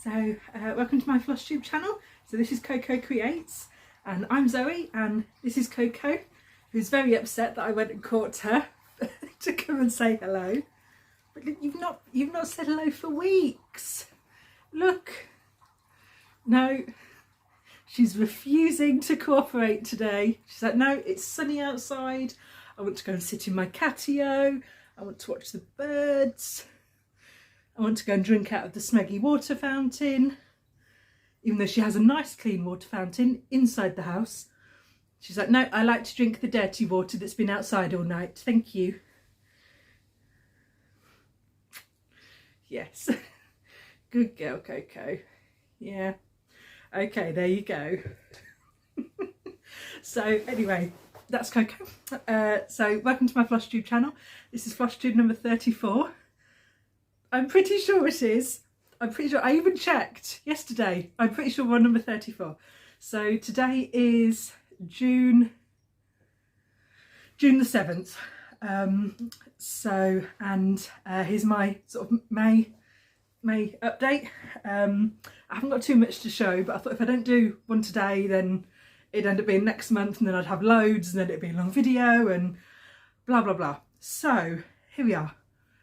So welcome to my Flosstube channel. So this is Coco Creates and I'm Zoe and this is Coco, who's very upset that I went and caught her to come and say hello. But you've not said hello for weeks. Look. No, she's refusing to cooperate today. She's like, no, it's sunny outside. I want to go and sit in my catio. I want to watch the birds. I want to go and drink out of the smeggy water fountain. Even though she has a nice clean water fountain inside the house. She's like, no, I like to drink the dirty water that's been outside all night. Thank you. Yes. Good girl, Coco. Yeah. Okay, there you go. So anyway, that's Coco. So welcome to my Flosstube channel. This is Flosstube number 34. I'm pretty sure it is. I'm pretty sure, I even checked yesterday. I'm pretty sure we're on number 34. So today is June the 7th. Here's my sort of May update. I haven't got too much to show, but I thought if I don't do one today, then it'd end up being next month, and then I'd have loads, and then it'd be a long video, and blah blah blah. So here we are.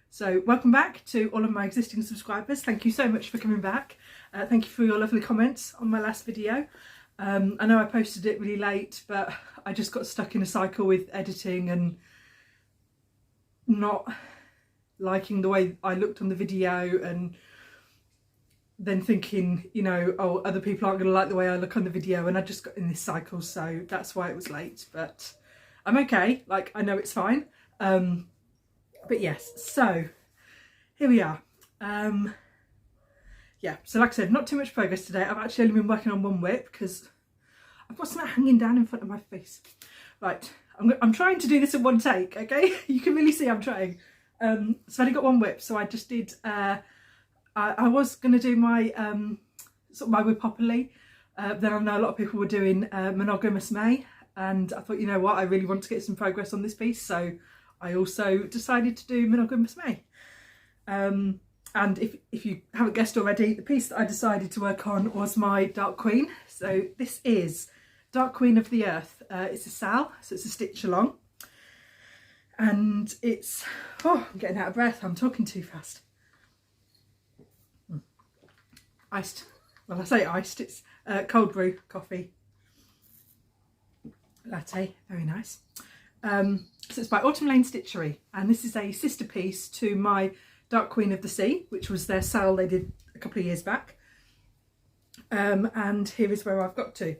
So welcome back to all of my existing subscribers. Thank you so much for coming back. Thank you for your lovely comments on my last video. I know I posted it really late, but I just got stuck in a cycle with editing and not liking the way I looked on the video, and then thinking, you know, oh, other people aren't going to like the way I look on the video, and I just got in this cycle, so that's why it was late. But I'm okay, like, I know it's fine. But yes, so here we are. Yeah, so like I said, not too much progress today. I've actually only been working on one whip because I've got something hanging down in front of my face. Right, I'm trying to do this in one take, okay? You can really see I'm trying. So I've only got one whip, so I just did, I was going to do my, sort of my whip properly. Then I know a lot of people were doing Monoga-May, and I thought, you know what, I really want to get some progress on this piece, so I also decided to do Monoga-May. And if you haven't guessed already, the piece that I decided to work on was my Dark Queen. So this is Dark Queen of the Earth. It's a sal, so it's a stitch along. And it's, oh, I'm getting out of breath, I'm talking too fast. Iced, well, I say iced, it's cold brew coffee latte, very nice. So it's by Autumn Lane Stitchery, and this is a sister piece to my Dark Queen of the Sea, which was their sale they did a couple of years back. And here is where I've got to.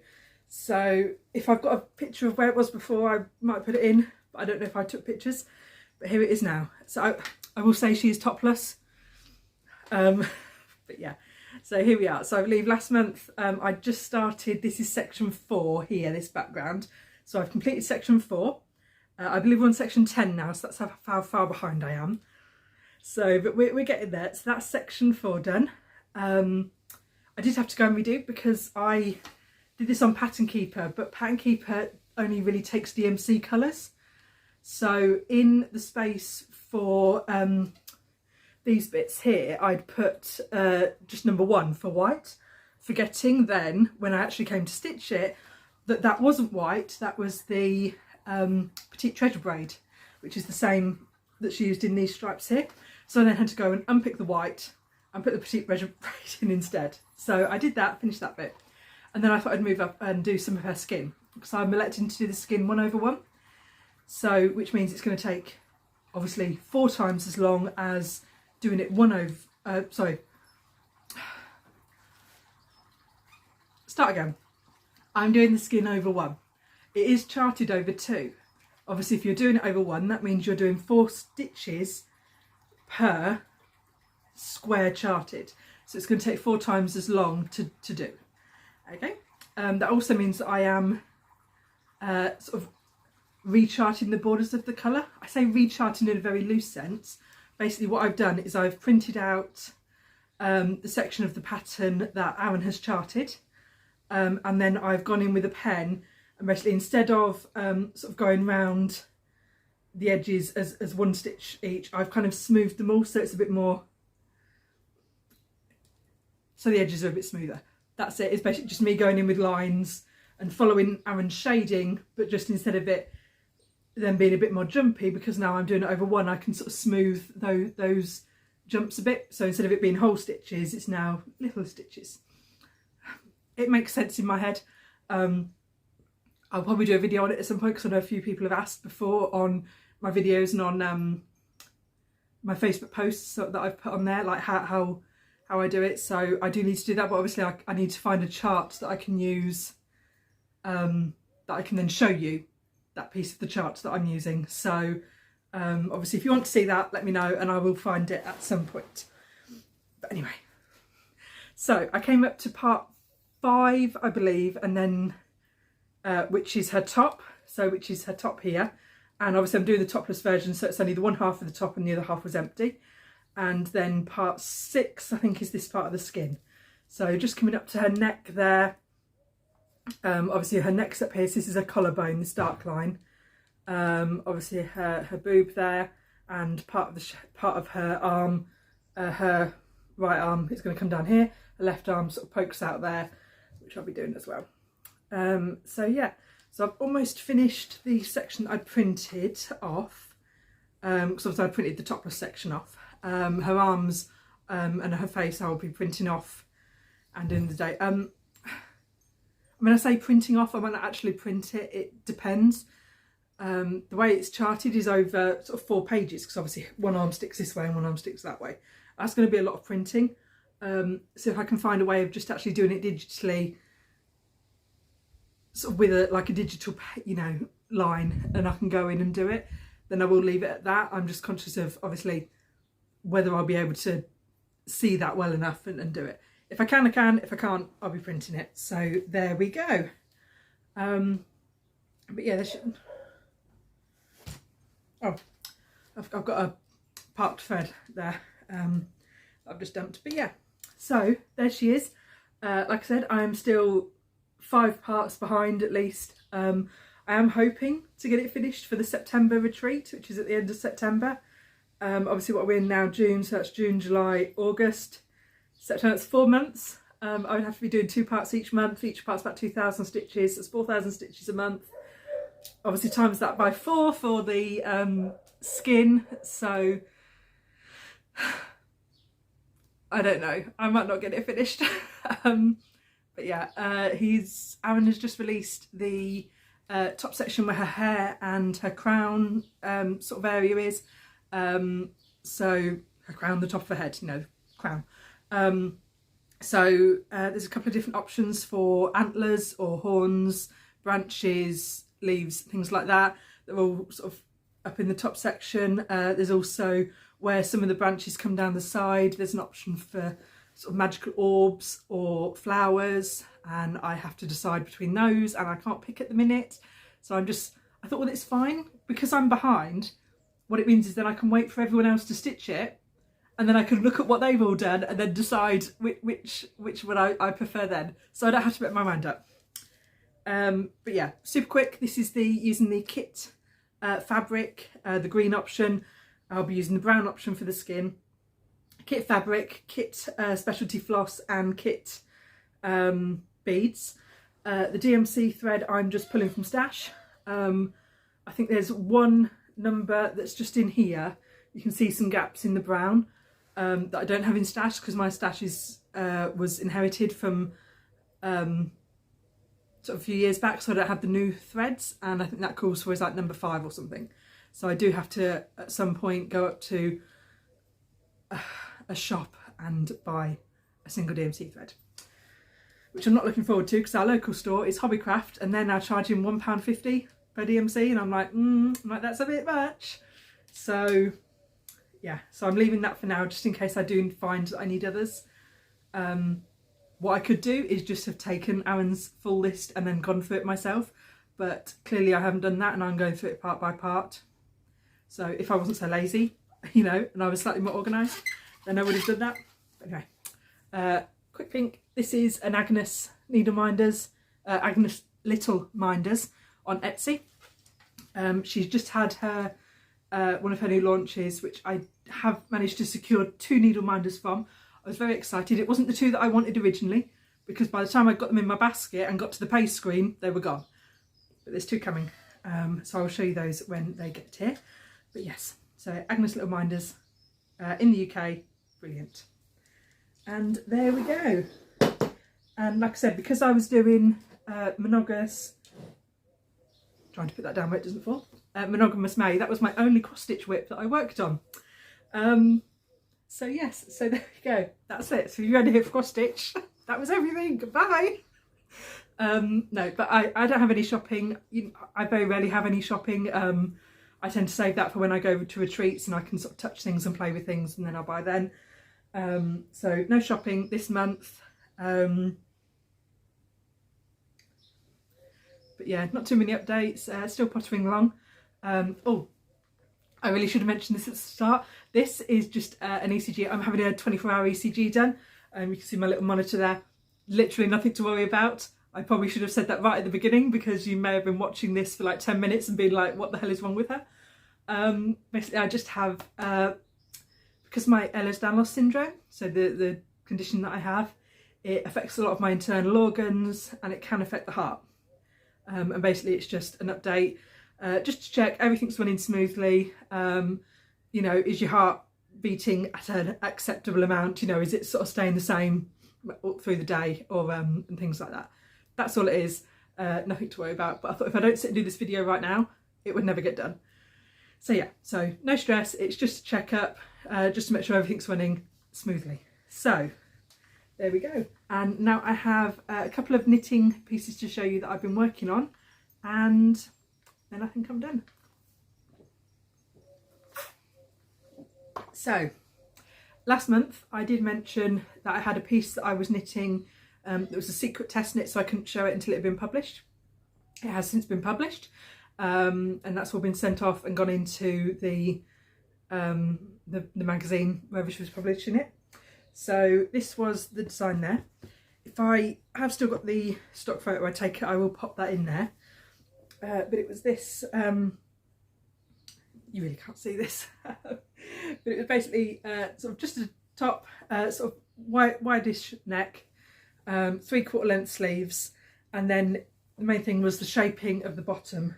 So if I've got a picture of where it was before, I might put it in, but I don't know if I took pictures, but here it is now. So I will say she is topless. But yeah, so here we are. So I believe last month I just started, this is section 4 here, this background. So I've completed section 4. I believe we're on section 10 now, so that's how far behind I am. So, but we're getting there. So that's section 4 done. I did have to go and redo because I did this on Pattern Keeper, but Pattern Keeper only really takes DMC colours. So in the space for these bits here, I'd put just number 1 for white, forgetting then when I actually came to stitch it that wasn't white, that was the Petite Treasure braid, which is the same that she used in these stripes here. So I then had to go and unpick the white and put the Petite Treasure braid in instead. So I did that, finished that bit, and then I thought I'd move up and do some of her skin, because I'm electing to do the skin 1/1, so which means it's going to take obviously 4 times as long as doing it start again. I'm doing the skin over 1. It is charted over 2. Obviously, if you're doing it over 1, that means you're doing 4 stitches per square charted. So it's going to take 4 times as long to do. Okay. That also means that I am sort of recharting the borders of the colour. I say recharting in a very loose sense. Basically, what I've done is I've printed out the section of the pattern that Aaron has charted, and then I've gone in with a pen. And basically, instead of sort of going round the edges as 1 stitch each, I've kind of smoothed them all so it's a bit more so the edges are a bit smoother. That's it. It's basically just me going in with lines and following Aaron's shading, but just instead of it then being a bit more jumpy, because now I'm doing it over one, I can sort of smooth those jumps a bit. So instead of it being whole stitches, it's now little stitches. It makes sense in my head. I'll probably do a video on it at some point, because I know a few people have asked before on my videos and on my Facebook posts that I've put on there, like how I do it. So I do need to do that, but obviously I need to find a chart that I can use, that I can then show you that piece of the chart that I'm using. So obviously if you want to see that, let me know and I will find it at some point. But anyway, so I came up to part 5, I believe, and then which is her top, so which is her top here, and obviously I'm doing the topless version, so it's only the one half of the top and the other half was empty. And then part 6, I think, is this part of the skin. So just coming up to her neck there, obviously her neck's up here, so this is her collarbone, this dark line. Obviously her boob there, and part of her arm, her right arm is going to come down here, her left arm sort of pokes out there, which I'll be doing as well. So yeah, so I've almost finished the section I printed off, because obviously I printed the topless section off. Her arms and her face I'll be printing off and doing the day. When I say printing off, I might not actually print it, it depends. The way it's charted is over sort of 4 pages, because obviously one arm sticks this way and one arm sticks that way. That's going to be a lot of printing. So if I can find a way of just actually doing it digitally, sort of with like a digital, you know, line, and I can go in and do it, then I will leave it at that. I'm just conscious of obviously whether I'll be able to see that well enough and do it. If I can, I can. If I can't, I'll be printing it. So there we go. But yeah, oh, I've got a parked thread there. I've just dumped. But yeah, so there she is. Like I said, I am still 5 parts behind at least. I am hoping to get it finished for the September retreat, which is at the end of September. Obviously what we're in now, June, so that's June, July, August, September. It's 4 months. I would have to be doing 2 parts each month. Each part's about 2,000 stitches. That's 4,000 stitches a month. Obviously times that by 4 for the skin. So I don't know. I might not get it finished. But yeah, Aaron has just released the top section where her hair and her crown sort of area is. So her crown, the top of her head, you know, crown. So there's a couple of different options for antlers or horns, branches, leaves, things like that. They're all sort of up in the top section. There's also where some of the branches come down the side, there's an option for sort of magical orbs or flowers, and I have to decide between those, and I can't pick at the minute. So I thought, well, it's fine because I'm behind. What it means is then I can wait for everyone else to stitch it, and then I can look at what they've all done and then decide which one I prefer then. So I don't have to make my mind up. But yeah, super quick. This is using the kit fabric, the green option. I'll be using the brown option for the skin. Kit fabric, kit specialty floss, and kit beads. The DMC thread I'm just pulling from stash. I think there's one number that's just in here. You can see some gaps in the brown that I don't have in stash because my stash was inherited from sort of a few years back, so I don't have the new threads, and I think that calls for is like number 5 or something. So I do have to at some point go up to a shop and buy a single DMC thread, which I'm not looking forward to because our local store is Hobbycraft and they're now charging £1.50 per DMC, and I'm like, that's a bit much. So yeah, so I'm leaving that for now just in case I do find that I need others. What I could do is just have taken Aaron's full list and then gone through it myself, but clearly I haven't done that and I'm going through it part by part. So if I wasn't so lazy, you know, and I was slightly more organised, then I would have done that. But anyway, quick link. This is an Agnes Needle Minders, Agnes Little Minders on Etsy. She's just had her one of her new launches, which I have managed to secure 2 needle minders from. I was very excited. It wasn't the 2 that I wanted originally, because by the time I got them in my basket and got to the pay screen, they were gone. But there's 2 coming, so I'll show you those when they get here. But yes, so Agnes Little Minders in the UK, brilliant. And there we go. And like I said, because I was doing Monoga's, trying to put that down where it doesn't fall, Monoga-May, that was my only cross stitch whip that I worked on. So yes, so there we go, that's it. So you had to hear for cross stitch. That was everything. Goodbye. No, but I don't have any shopping. I very rarely have any shopping. I tend to save that for when I go to retreats and I can sort of touch things and play with things, and then I'll buy then. So no shopping this month. But yeah, not too many updates. Still pottering along. Oh, I really should have mentioned this at the start. This is just an ECG. I'm having a 24-hour ECG done. You can see my little monitor there. Literally nothing to worry about. I probably should have said that right at the beginning, because you may have been watching this for like 10 minutes and been like, what the hell is wrong with her? Basically, I just have, because my Ehlers Danlos Syndrome, so the condition that I have, it affects a lot of my internal organs and it can affect the heart. And basically it's just an update, just to check everything's running smoothly. You know, is your heart beating at an acceptable amount? You know, is it sort of staying the same through the day, or and things like that. That's all it is. Nothing to worry about. But I thought if I don't sit and do this video right now, it would never get done. So yeah, so no stress. It's just a check-up, just to make sure everything's running smoothly. So there we go. And now I have a couple of knitting pieces to show you that I've been working on, and then I think I'm done. So last month I did mention that I had a piece that I was knitting. It was a secret test knit, so I couldn't show it until it had been published. It has since been published, and that's all been sent off and gone into the magazine wherever she was publishing it. So this was the design there. If I have still got the stock photo, I take it, I will pop that in there. But it was this, you really can't see this, but it was basically sort of just a top, sort of wide-ish neck, 3/4 length sleeves, and then the main thing was the shaping of the bottom.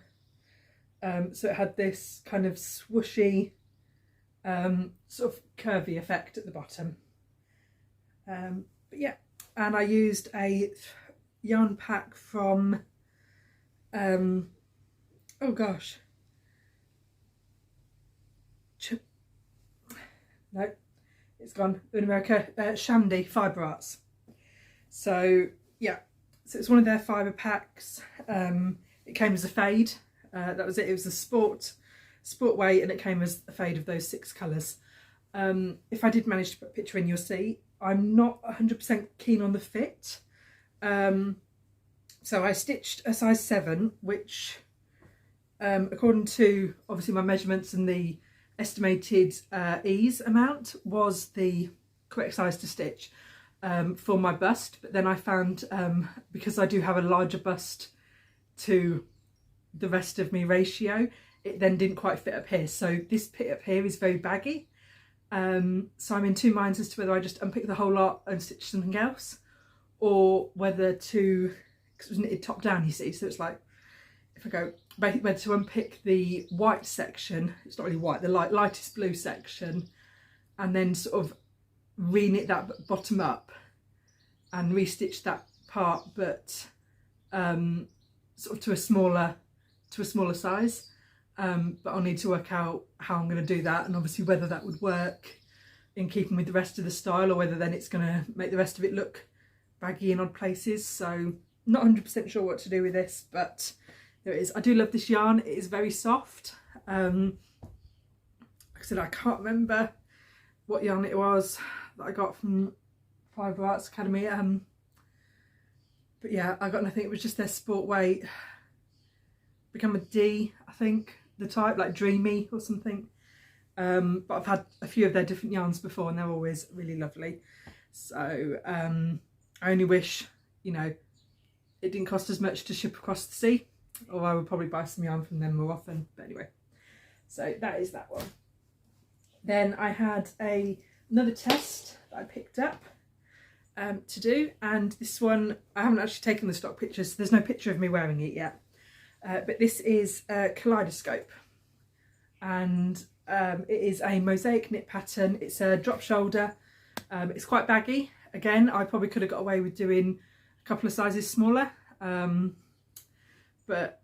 So it had this kind of swooshy, sort of curvy effect at the bottom. But yeah, and I used a yarn pack from, oh gosh, no, it's gone, in America, Shandy Fibre Arts. So yeah, so it's one of their fibre packs. It came as a fade, that was it. It was a sport weight, and it came as a fade of those 6 colours. If I did manage to put a picture in, you'll see I'm not 100% keen on the fit. So I stitched a size 7, which according to obviously my measurements and the estimated ease amount, was the correct size to stitch for my bust. But then I found, because I do have a larger bust to the rest of me ratio, it then didn't quite fit up here. So this bit up here is very baggy. So I'm in 2 minds as to whether I just unpick the whole lot and stitch something else, or whether to, because it was knitted top down, you see, so it's like, if I go, whether to unpick the white section, it's not really white, the lightest blue section, and then sort of re-knit that bottom up and restitch that part, but sort of to a smaller size. But I'll need to work out how I'm going to do that, and obviously whether that would work in keeping with the rest of the style, or whether then it's going to make the rest of it look baggy in odd places. So not 100% sure what to do with this, but there it is. I do love this yarn. It is very soft. Like I said, I can't remember what yarn it was that I got from Fibre Arts Academy. But yeah, I got nothing. It was just their sport weight. Become a D, I think, the type, like Dreamy or something. But I've had a few of their different yarns before, and they're always really lovely. So I only wish, you know, it didn't cost as much to ship across the sea, or I would probably buy some yarn from them more often. But anyway, so that is that one. Then I had a another test that I picked up to do, and this one I haven't actually taken the stock pictures, so there's no picture of me wearing it yet, but this is a kaleidoscope, and it is a mosaic knit pattern. It's a drop shoulder, it's quite baggy. Again, I probably could have got away with doing a couple of sizes smaller, but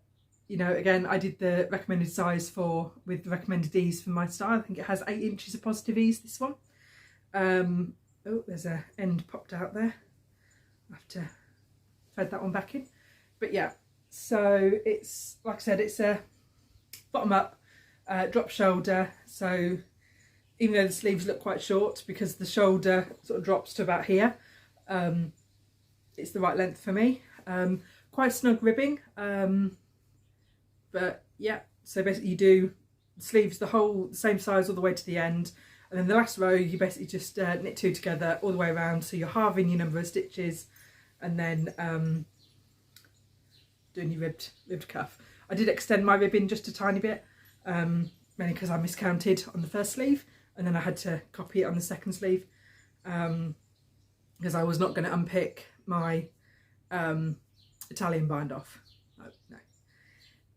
you know, again, I did the recommended size with the recommended ease for my style. I think it has 8 inches of positive ease, this one. Oh, there's a end popped out there. I have to thread that one back in. But yeah, so it's, like I said, it's a bottom up drop shoulder. So even though the sleeves look quite short, because the shoulder sort of drops to about here, it's the right length for me. Quite snug ribbing, but yeah, so basically you do the sleeves the same size all the way to the end, and then the last row you basically just knit 2 together all the way around, so you're halving your number of stitches, and then doing your ribbed cuff. I did extend my ribbing just a tiny bit, mainly because I miscounted on the first sleeve, and then I had to copy it on the second sleeve, because I was not going to unpick my Italian bind off. No.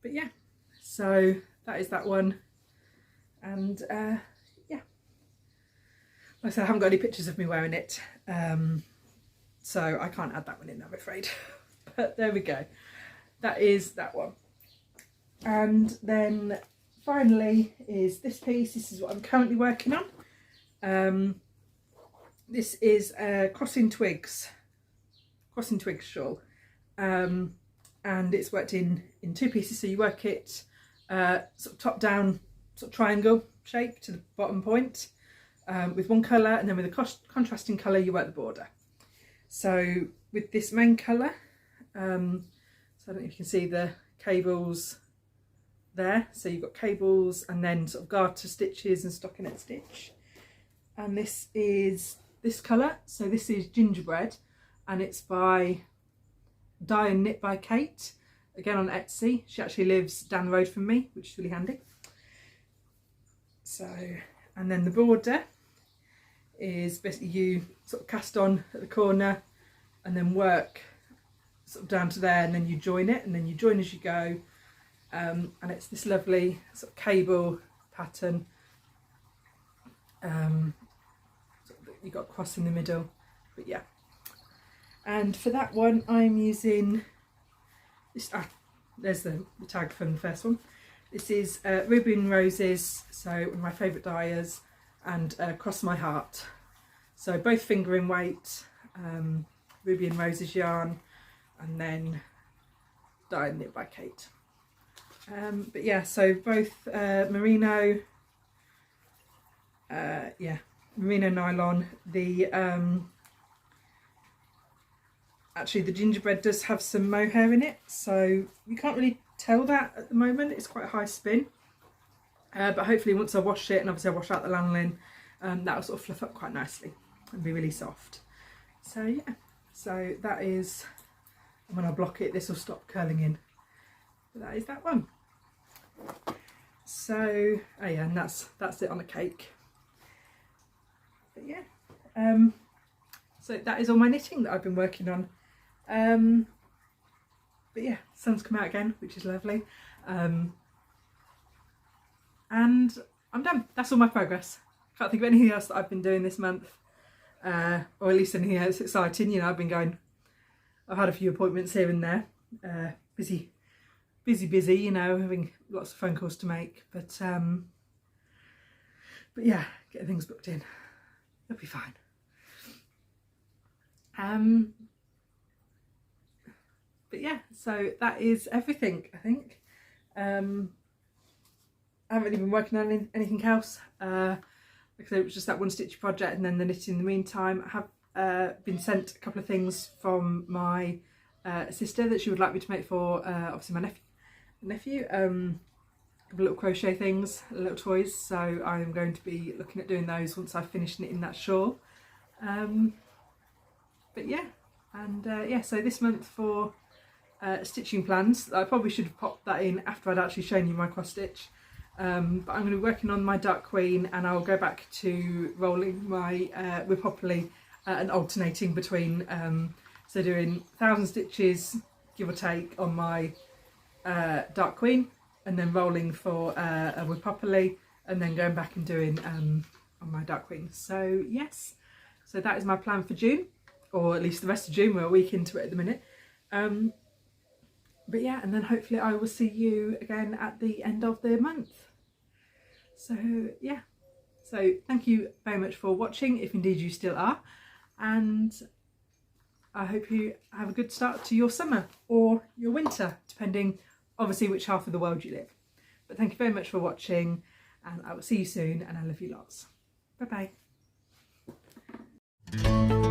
But yeah, so that is that one, and yeah, like I said, I haven't got any pictures of me wearing it, so I can't add that one in, I'm afraid. But there we go, that is that one. And then finally is this piece. This is what I'm currently working on. This is a crossing twigs shawl, and it's worked in 2 pieces. So you work it sort of top down, sort of triangle shape to the bottom point, with one colour, and then with a contrasting colour you work the border. So with this main colour, so I don't know if you can see the cables there, so you've got cables and then sort of garter stitches and stockinette stitch, and this is this colour, so this is Gingerbread, and it's by Dye and Knit by Kate, again on Etsy. She actually lives down the road from me, which is really handy. So, and then the border is basically you sort of cast on at the corner and then work sort of down to there, and then you join it, and then you join as you go, and it's this lovely sort of cable pattern. Sort of, you got a cross in the middle, but yeah. And for that one I'm using this, there's the tag from the first one. This is Ruby and Roses, so one of my favourite dyers, and Cross My Heart. So both finger in weight, Ruby and Roses yarn, and then Dye and Knit by Kate. But yeah, so both merino, merino nylon. The actually the gingerbread does have some mohair in it, so you can't really tell that at the moment. It's quite high spin, but hopefully once I wash it, and obviously I wash out the lanolin, that'll sort of fluff up quite nicely and be really soft. So yeah, so that is, and when I block it this will stop curling in. But that is that one. So oh yeah, and that's it on a cake. But yeah, so that is all my knitting that I've been working on. But yeah, sun's come out again, which is lovely, and I'm done. That's all my progress. Can't think of anything else that I've been doing this month, or at least anything else exciting. You know, I've had a few appointments here and there, busy, you know, having lots of phone calls to make, but yeah, getting things booked in, it'll be fine. But yeah, so that is everything, I think. I haven't really been working on anything else. Like I said, it was just that one stitch project and then the knitting in the meantime. I have been sent a couple of things from my sister that she would like me to make for obviously my nephew. A couple of little crochet things, little toys, so I'm going to be looking at doing those once I've finished knitting that shawl. But yeah, and yeah, so this month for stitching plans, I probably should have popped that in after I'd actually shown you my cross stitch, but I'm going to be working on my Dark Queen, and I'll go back to rolling my Whippopoly and alternating between, so doing 1,000 stitches give or take on my Dark Queen, and then rolling for a Whippopoly, and then going back and doing on my Dark Queen. So yes, so that is my plan for June, or at least the rest of June. We're a week into it at the minute. But yeah, and then hopefully I will see you again at the end of the month. So yeah, so thank you very much for watching, if indeed you still are, and I hope you have a good start to your summer or your winter, depending obviously which half of the world you live. But thank you very much for watching, and I will see you soon, and I love you lots. Bye bye.